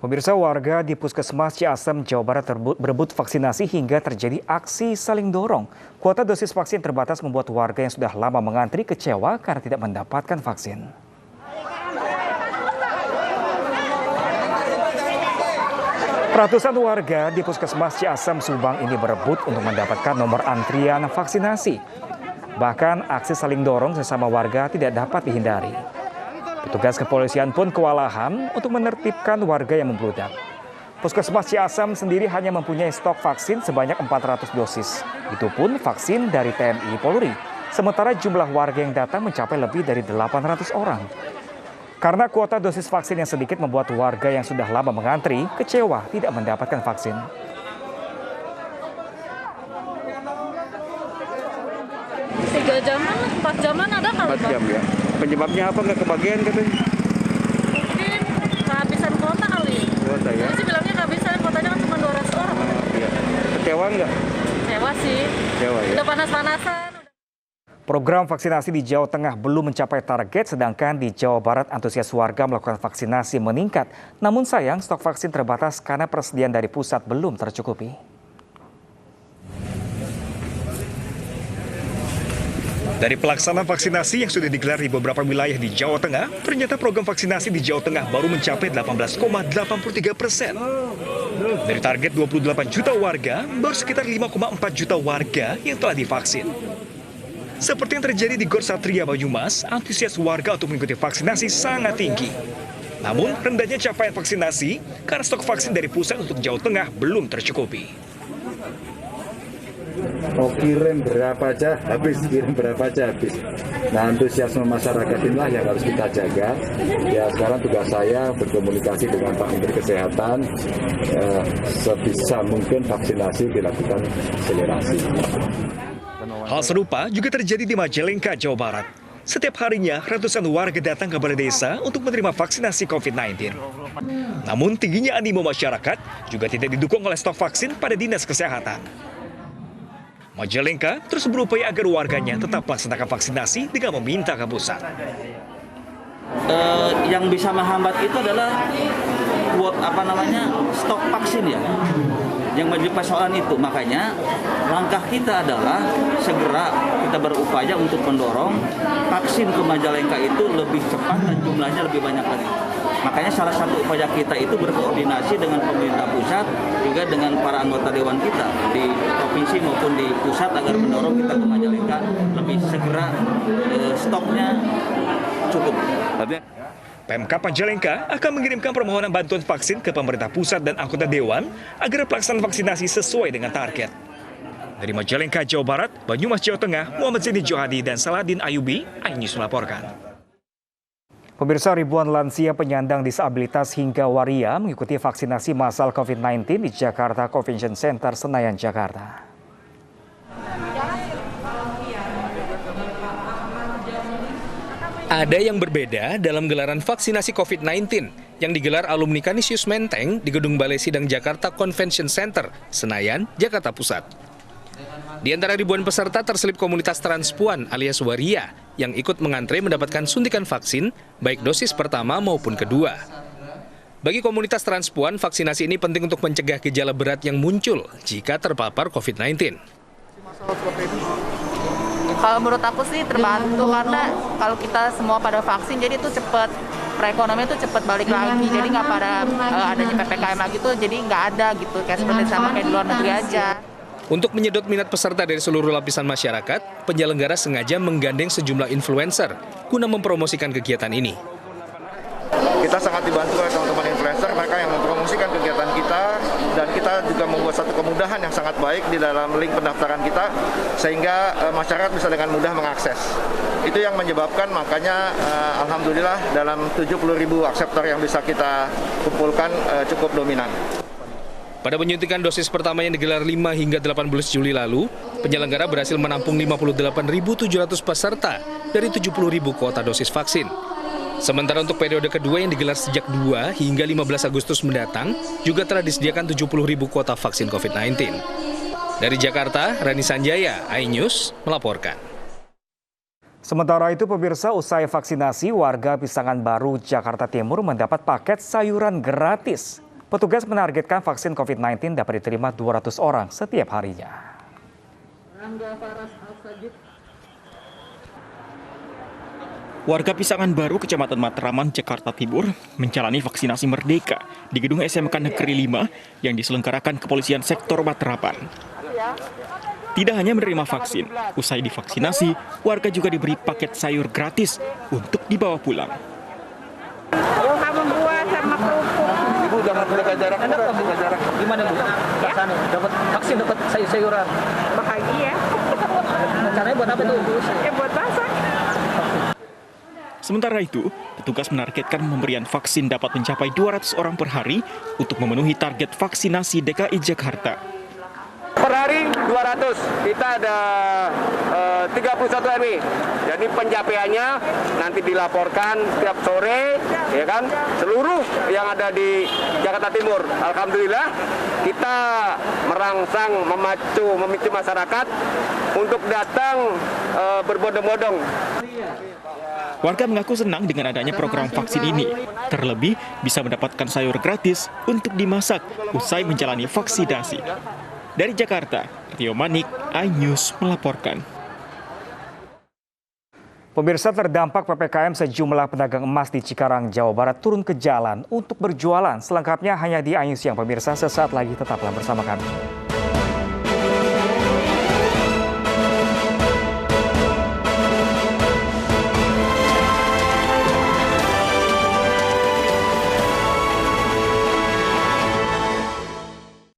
Pemirsa, warga di Puskesmas Ciasem, Jawa Barat berebut vaksinasi hingga terjadi aksi saling dorong. Kuota dosis vaksin terbatas membuat warga yang sudah lama mengantri kecewa karena tidak mendapatkan vaksin. Ratusan warga di Puskesmas Ciasem, Subang ini berebut untuk mendapatkan nomor antrian vaksinasi. Bahkan aksi saling dorong sesama warga tidak dapat dihindari. Petugas kepolisian pun kewalahan untuk menertibkan warga yang membludak. Puskesmas Ciasem sendiri hanya mempunyai stok vaksin sebanyak 400 dosis. Itu pun vaksin dari TNI Polri. Sementara jumlah warga yang datang mencapai lebih dari 800 orang. Karena kuota dosis vaksin yang sedikit membuat warga yang sudah lama mengantri kecewa tidak mendapatkan vaksin. Tiga jaman, 4 jaman ada kali, 4 jam ya. Penyebabnya apa, nggak kebagian katanya? Mungkin kehabisan kuota kali. Kuota ya? Jadi sih bilangnya kehabisan, kuotanya kan cuma 200 orang. Iya. Kecewa nggak? Kecewa sih. Kecewa ya? Udah panas-panasan. Program vaksinasi di Jawa Tengah belum mencapai target, sedangkan di Jawa Barat antusias warga melakukan vaksinasi meningkat. Namun sayang, stok vaksin terbatas karena persediaan dari pusat belum tercukupi. Dari pelaksanaan vaksinasi yang sudah digelar di beberapa wilayah di Jawa Tengah, ternyata program vaksinasi di Jawa Tengah baru mencapai 18,83%. Dari target 28 juta warga, baru sekitar 5,4 juta warga yang telah divaksin. Seperti yang terjadi di Gor Satria Banyumas, antusias warga untuk mengikuti vaksinasi sangat tinggi. Namun, rendahnya capaian vaksinasi karena stok vaksin dari pusat untuk Jawa Tengah belum tercukupi. Mau kirim berapa aja habis, kirim berapa aja habis. Nah, antusiasme masyarakat inilah yang harus kita jaga. Ya, sekarang tugas saya berkomunikasi dengan Pak Menteri Kesehatan, sebisa mungkin vaksinasi dilakukan akselerasi. Hal serupa juga terjadi di Majalengka, Jawa Barat. Setiap harinya, ratusan warga datang ke balai desa untuk menerima vaksinasi COVID-19. Namun, tingginya animo masyarakat juga tidak didukung oleh stok vaksin pada Dinas Kesehatan. Majalengka terus berupaya agar warganya tetap melaksanakan vaksinasi dengan meminta ke pusat. Yang bisa menghambat itu adalah stok vaksin ya. Yang menjadi persoalan itu, makanya langkah kita adalah segera kita berupaya untuk mendorong vaksin ke Majalengka itu lebih cepat dan jumlahnya lebih banyak lagi. Makanya salah satu upaya kita itu berkoordinasi dengan pemerintah pusat juga dengan para anggota dewan kita di provinsi maupun di pusat agar mendorong kita ke Majalengka lebih segera, stoknya cukup. Pemkab Majalengka akan mengirimkan permohonan bantuan vaksin ke pemerintah pusat dan anggota dewan agar pelaksanaan vaksinasi sesuai dengan target. Dari Majalengka, Jawa Barat, Banyumas, Jawa Tengah, Muhammad Zaini Johadi dan Saladin Ayubi, iNews melaporkan. Pemirsa, ribuan lansia penyandang disabilitas hingga waria mengikuti vaksinasi massal COVID-19 di Jakarta Convention Center, Senayan, Jakarta. Ada yang berbeda dalam gelaran vaksinasi COVID-19 yang digelar alumni Kanisius Menteng di Gedung Balai Sidang Jakarta Convention Center, Senayan, Jakarta Pusat. Di antara ribuan peserta terselip komunitas transpuan alias waria yang ikut mengantre mendapatkan suntikan vaksin baik dosis pertama maupun kedua. Bagi komunitas transpuan, vaksinasi ini penting untuk mencegah gejala berat yang muncul jika terpapar COVID-19. Kalau menurut aku sih terbantu karena kalau kita semua pada vaksin jadi itu cepat perekonomian itu cepat balik lagi, jadi nggak pada adanya PPKM lagi tuh jadi nggak ada gitu kayak seperti sama kayak di luar negeri aja. Untuk menyedot minat peserta dari seluruh lapisan masyarakat, penyelenggara sengaja menggandeng sejumlah influencer guna mempromosikan kegiatan ini. Kita sangat dibantu oleh teman-teman influencer, mereka yang mempromosikan kegiatan kita, dan kita juga membuat satu kemudahan yang sangat baik di dalam link pendaftaran kita, sehingga masyarakat bisa dengan mudah mengakses. Itu yang menyebabkan makanya alhamdulillah dalam 70.000 akseptor yang bisa kita kumpulkan cukup dominan. Pada penyuntikan dosis pertama yang digelar 5 hingga 18 Juli lalu, penyelenggara berhasil menampung 58.700 peserta dari 70.000 kuota dosis vaksin. Sementara untuk periode kedua yang digelar sejak 2 hingga 15 Agustus mendatang, juga telah disediakan 70.000 kuota vaksin COVID-19. Dari Jakarta, Rani Sanjaya, iNews melaporkan. Sementara itu, pemirsa, usai vaksinasi, warga Pisangan Baru, Jakarta Timur mendapat paket sayuran gratis. Petugas menargetkan vaksin COVID-19 dapat diterima 200 orang setiap harinya. Warga Pisangan Baru, Kecamatan Matraman, Jakarta Timur, menjalani vaksinasi merdeka di gedung SMK Negeri 5 yang diselenggarakan Kepolisian Sektor Matraman. Tidak hanya menerima vaksin, usai divaksinasi, warga juga diberi paket sayur gratis untuk dibawa pulang. Sama buah sama kerupuk. Ibu jangan jaga jarak, jaga jarak. Gimana Bu? Rasanya dapat vaksin, dapat sayur-sayuran. Bahagia. Caranya buat apa tuh? Ya buat masak. Sementara itu, petugas menargetkan pemberian vaksin dapat mencapai 200 orang per hari untuk memenuhi target vaksinasi DKI Jakarta. Per hari 200, kita ada 31 RW. Jadi pencapaiannya nanti dilaporkan setiap sore, ya kan, seluruh yang ada di Jakarta Timur. Alhamdulillah kita merangsang, memicu masyarakat untuk datang berbondong-bondong. Warga mengaku senang dengan adanya program vaksin ini. Terlebih bisa mendapatkan sayur gratis untuk dimasak usai menjalani vaksinasi. Dari Jakarta, Tio Manik, iNews melaporkan. Pemirsa, terdampak PPKM, sejumlah pedagang emas di Cikarang, Jawa Barat turun ke jalan untuk berjualan. Selengkapnya hanya di iNews yang pemirsa, sesaat lagi tetaplah bersama kami.